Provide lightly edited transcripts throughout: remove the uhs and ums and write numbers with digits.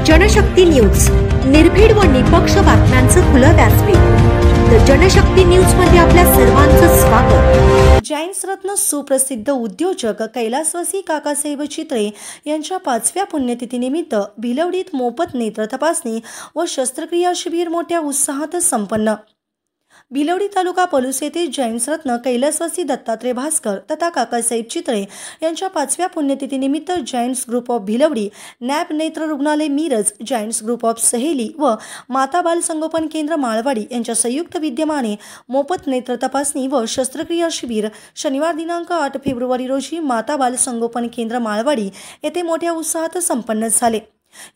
Janshakti news, निर्भीड व निपक्ष बातम्यांचं खुलं व्यासपीठ। द जनशक्ती न्यूज मध्ये आपल्या सर्वांचं स्वागत। जायंट्स रत्न सुप्रसिद्ध उद्योजक कैलासवासी काकासाहेब चित्रे यांच्या 5व्या पुण्यतिथीनिमित्त भिलवडीत मोफत नेत्र तपासणी व शस्त्रक्रिया शिबिर मोठ्या उत्साहात संपन्न। भिलवडी तालुका पलूस येथे जायंट्स रत्न कैलासवासी दत्तात्रय भास्कर तथा काकासाहेब चित्रे यांच्या 5व्या पुण्यतिथीनिमित्त giants group of Bhilwadi, nab नेत्र रुग्णालय मिरज, जायंट्स ग्रुप ऑफ सहेली व माता बाल संगोपन केंद्र माळवाडी यांच्या संयुक्त विद्यमाने मोफत नेत्र तपासणी व शस्त्रक्रिया शिबिर शनिवार दिनांक 8 फेब्रुवारी रोजी माता बाल संगोपन केंद्र माळवाडी येथे मोठ्या उत्साहात संपन्न झाले।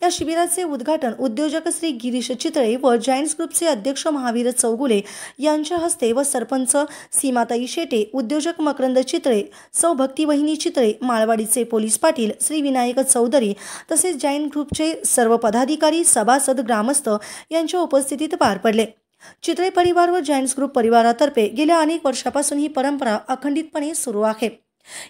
या शिबिराचे उद्घाटन उद्योजक श्री गिरीश चित्रे व जायंट्स ग्रुपचे अध्यक्ष महावीर चौगुले यांच्या हस्ते व सरपंच सीमाताई शेटे, उद्योजक मकरंद चित्रे, सौ भक्तिवहिनी चित्रे, माळवाडीचे पोलीस पाटील श्री विनायक चौधरी तसेच जायंट ग्रुपचे सर्व पदाधिकारी, सभासद, ग्रामस्थ यांच्या उपस्थितीत पार पडले। चित्रे परिवार व जायंट्स ग्रुप परिवारातर्फे गेल्या अनेक वर्षापासून ही परंपरा अखंडितपणे सुरू आहे।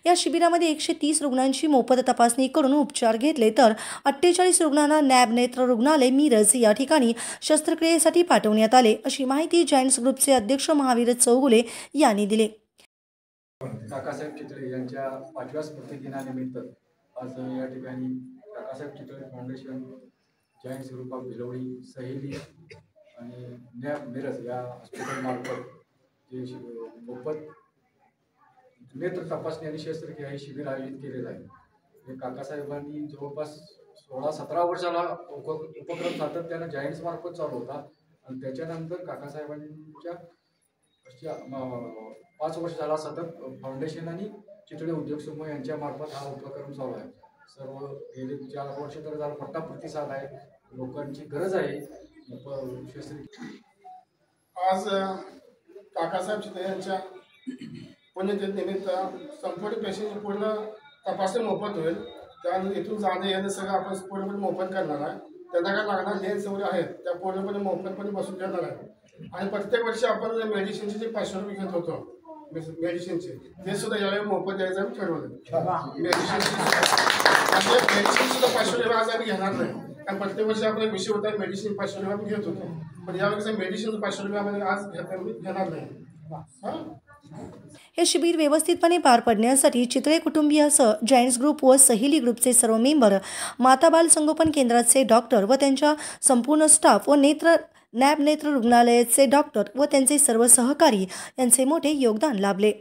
या शिबिरामध्ये 130 रुग्णांची मोफत तपासणी करून उपचार घेतले तर 48 रुग्णांना नॅब नेत्र रुग्णालय मिरज या ठिकाणी शस्त्रक्रियेसाठी पाठवण्यात आले, अशी माहिती जायंट्स ग्रुपचे अध्यक्ष महावीर चौगुले यांनी दिली। काकासाहेब चित्रे यांच्या 5व्या स्मृतिदिनानिमित्त आज या ठिकाणी Kakasaheb Chitre foundation, giants group of Bhilwadi, Saheli आणि नॅब मिरज या हॉस्पिटलमार्फत जे मोफत नेत्र तपासणी आणि शस्त्रक्रिया हे शिबिर आयोजित केलेलं आहे। हे काकासाहेबांनी जवळपास 16-17 वर्षाला उपक्रम सातत्याने जायंट्स मार्फत चालू होता आणि त्याच्यानंतर काकासाहेबांच्या 5 वर्ष झाला सतत फाउंडेशन आणि चित्रे उद्योग समूह यांच्या मार्फत हा उपक्रम चालू आहे। सर्व गेले 4 वर्ष तर झाला मोठा प्रतिसाद आहे, लोकांची गरज आहे शस्त्रक्रिया। आज काकासाहेब चित्रे यांच्या पुण्यतिथीनिमित्त संपूर्ण पेशंटची पूर्ण तपासणी मोफत होईल। त्यानंतर इथून जाणं येणं सगळं आपण पूर्णपणे मोफत करणार आहे। त्यांना काय लागणार लेन्स वगैरे आहेत त्या पूर्णपणे मोफतपणे बसून घेणार आहे आणि प्रत्येक वर्षी आपण मेडिसिनचे जे 500 रुपये घेत होतो मेडिसिनचे ते सुद्धा यावेळी मोफत द्यायचं आम्ही ठरवलं। मेडिसिन सुद्धा 500 रुपये आज आम्ही घेणार नाही, कारण प्रत्येक वर्षी आपला विषय होता मेडिसिन 500 रुपये आम्ही घेत होतो, पण यावेळी मेडिसिन 500 रुपये आम्ही आज घेणार नाही। हे शिबिर व्यवस्थितपणे पार पडण्यासाठी चित्रे कुटुंबियासह जायंट्स ग्रुप व सहेली ग्रुपचे सर्व मेंबर, माता बाल संगोपन केंद्राचे डॉक्टर व त्यांच्या संपूर्ण स्टाफ व नॅब नेत्र रुग्णालयाचे डॉक्टर व त्यांचे सर्व सहकारी यांचे मोठे योगदान लाभले।